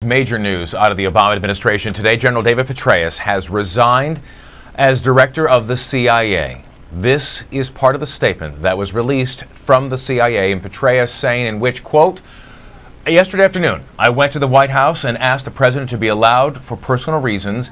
Major news out of the Obama administration today. General David Petraeus has resigned as director of the CIA. This is part of the statement that was released from the CIA, and Petraeus saying in which, quote, "Yesterday afternoon, I went to the White House and asked the president to be allowed, for personal reasons,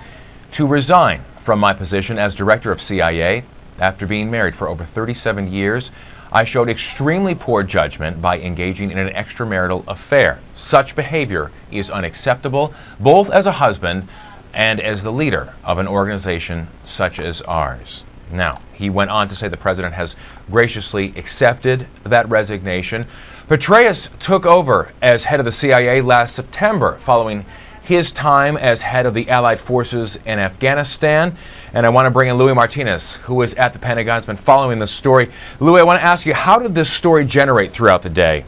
to resign from my position as director of CIA. After being married for over 37 years, I showed extremely poor judgment by engaging in an extramarital affair. Such behavior is unacceptable, both as a husband and as the leader of an organization such as ours." Now, he went on to say the president has graciously accepted that resignation. Petraeus took over as head of the CIA last September following his time as head of the Allied forces in Afghanistan. And I want to bring in Louis Martinez, who is at the Pentagon, has been following this story. Louis, I want to ask you, how did this story generate throughout the day?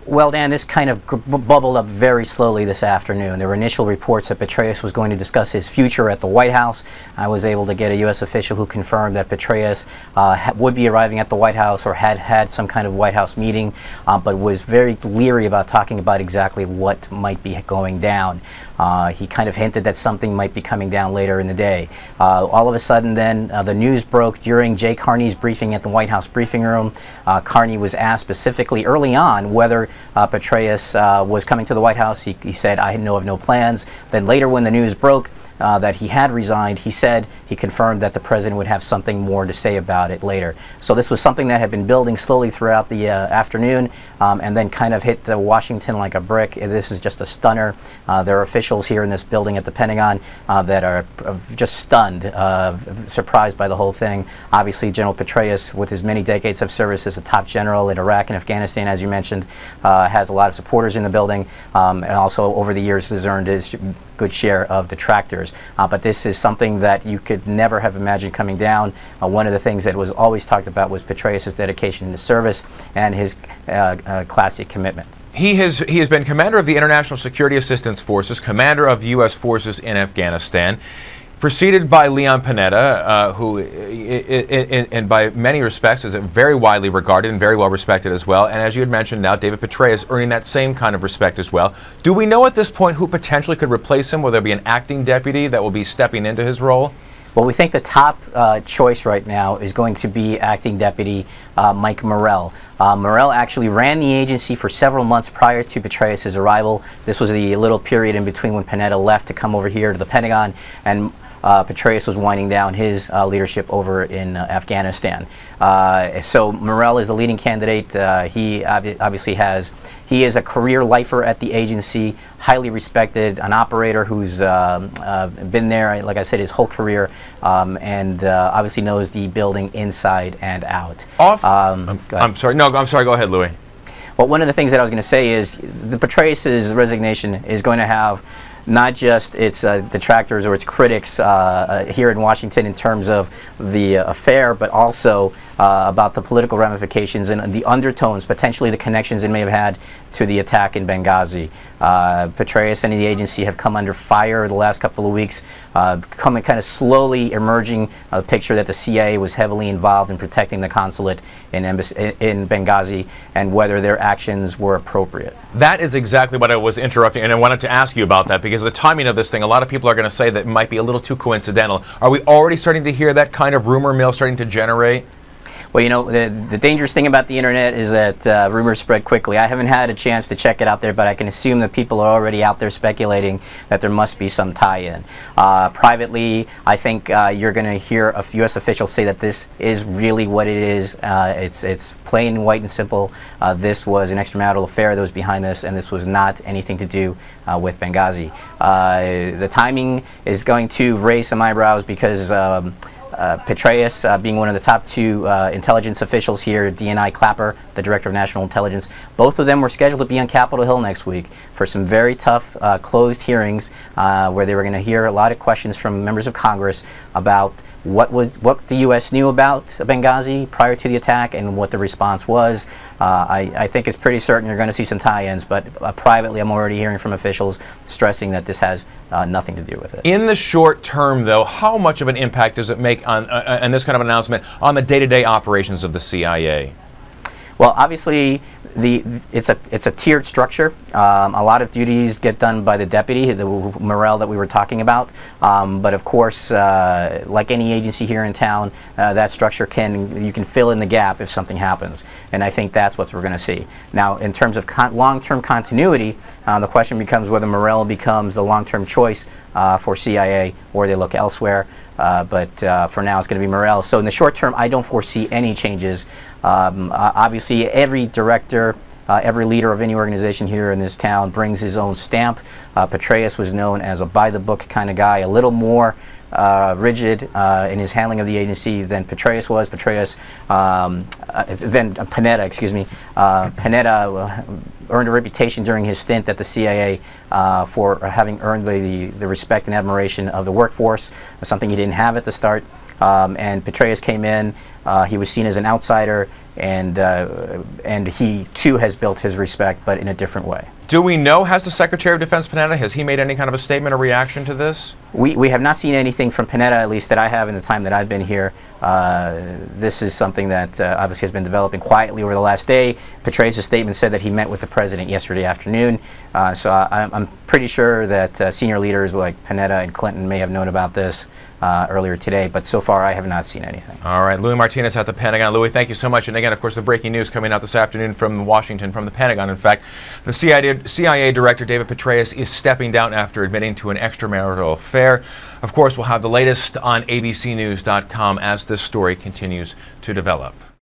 Well, Dan, this kind of bubbled up very slowly this afternoon. There were initial reports that Petraeus was going to discuss his future at the White House. I was able to get a U.S. official who confirmed that Petraeus would be arriving at the White House or had had some kind of White House meeting, but was very leery about talking about exactly what might be going down. He kind of hinted that something might be coming down later in the day. All of a sudden then, the news broke during Jay Carney's briefing at the White House briefing room. Carney was asked specifically early on whether Petraeus was coming to the White House. He said, "I know of no plans." Then later, when the news broke that he had resigned, he confirmed that the president would have something more to say about it later. So this was something that had been building slowly throughout the afternoon, and then kind of hit Washington like a brick. This is just a stunner. There are officials here in this building at the Pentagon that are just stunned, surprised by the whole thing. Obviously, General Petraeus, with his many decades of service as a top general in Iraq and Afghanistan, as you mentioned, has a lot of supporters in the building, and also over the years has earned his good share of detractors. But this is something that you could never have imagined coming down. One of the things that was always talked about was Petraeus' dedication to service and his classic commitment. He has been commander of the International Security Assistance Forces, commander of U.S. forces in Afghanistan, preceded by Leon Panetta, who, and by many respects, is very widely regarded and very well respected as well. And as you had mentioned, now David Petraeus earning that same kind of respect as well. Do we know at this point who potentially could replace him? Will there be an acting deputy that will be stepping into his role? Well, we think the top choice right now is going to be acting deputy Mike Morrell. Morrell actually ran the agency for several months prior to Petraeus' arrival. This was the little period in between when Panetta left to come over here to the Pentagon, and Petraeus was winding down his leadership over in Afghanistan. So Morrell is the leading candidate. He obviously he is a career lifer at the agency, highly respected, an operator who's been there, like I said, his whole career, and obviously knows the building inside and out. I'm sorry. No, I'm sorry. Go ahead, Louis. Well, one of the things that I was going to say is the Petraeus' resignation is going to have not just its detractors or its critics here in Washington in terms of the affair, but also about the political ramifications and the undertones, potentially the connections it may have had to the attack in Benghazi. Petraeus and the agency have come under fire the last couple of weeks, coming kind of slowly emerging a picture that the CIA was heavily involved in protecting the consulate in Benghazi, and whether their actions were appropriate. That is exactly what I was interrupting, and I wanted to ask you about that, because the timing of this thing, a lot of people are going to say that it might be a little too coincidental. Are we already starting to hear that kind of rumor mill starting to generate? Well, you know, the dangerous thing about the internet is that rumors spread quickly. I haven't had a chance to check it out there, but I can assume that people are already out there speculating that there must be some tie-in. Privately, I think you're going to hear a U.S. officials say that this is really what it is. It's plain, white, and simple. This was an extramarital affair that was behind this, and this was not anything to do with Benghazi. The timing is going to raise some eyebrows because Petraeus, being one of the top two intelligence officials here, DNI Clapper, the Director of National Intelligence, both of them were scheduled to be on Capitol Hill next week for some very tough closed hearings where they were going to hear a lot of questions from members of Congress about what the U.S. knew about Benghazi prior to the attack and what the response was. I think it's pretty certain you're going to see some tie-ins, but privately I'm already hearing from officials stressing that this has nothing to do with it. In the short term, though, how much of an impact does it make on this kind of announcement on the day-to-day operations of the CIA? Well, obviously, it's a tiered structure. A lot of duties get done by the deputy, the morale that we were talking about. But of course, like any agency here in town, that structure you can fill in the gap if something happens. And I think that's what we're going to see. Now, in terms of long-term continuity, the question becomes whether morale becomes the long-term choice for CIA or they look elsewhere. But for now, it's going to be morale. So in the short term, I don't foresee any changes. Obviously, every director, every leader of any organization here in this town brings his own stamp. Petraeus was known as a by-the-book kind of guy, a little more rigid in his handling of the agency than Petraeus was. Then Panetta, excuse me. Panetta earned a reputation during his stint at the CIA for having earned the respect and admiration of the workforce, something he didn't have at the start. And Petraeus came in, he was seen as an outsider, and he too has built his respect, but in a different way. Do we know, has the Secretary of Defense Panetta, has he made any kind of a statement or reaction to this? We have not seen anything from Panetta, at least that I have in the time that I've been here. This is something that obviously has been developing quietly over the last day. Petraeus' statement said that he met with the President yesterday afternoon. So I'm pretty sure that senior leaders like Panetta and Clinton may have known about this earlier today, but so far I have not seen anything. All right, Louis Martinez at the Pentagon. Louis, thank you so much. And again, of course, the breaking news coming out this afternoon from Washington, from the Pentagon, in fact. The CIA Director David Petraeus is stepping down after admitting to an extramarital affair. Of course, we'll have the latest on abcnews.com as this story continues to develop.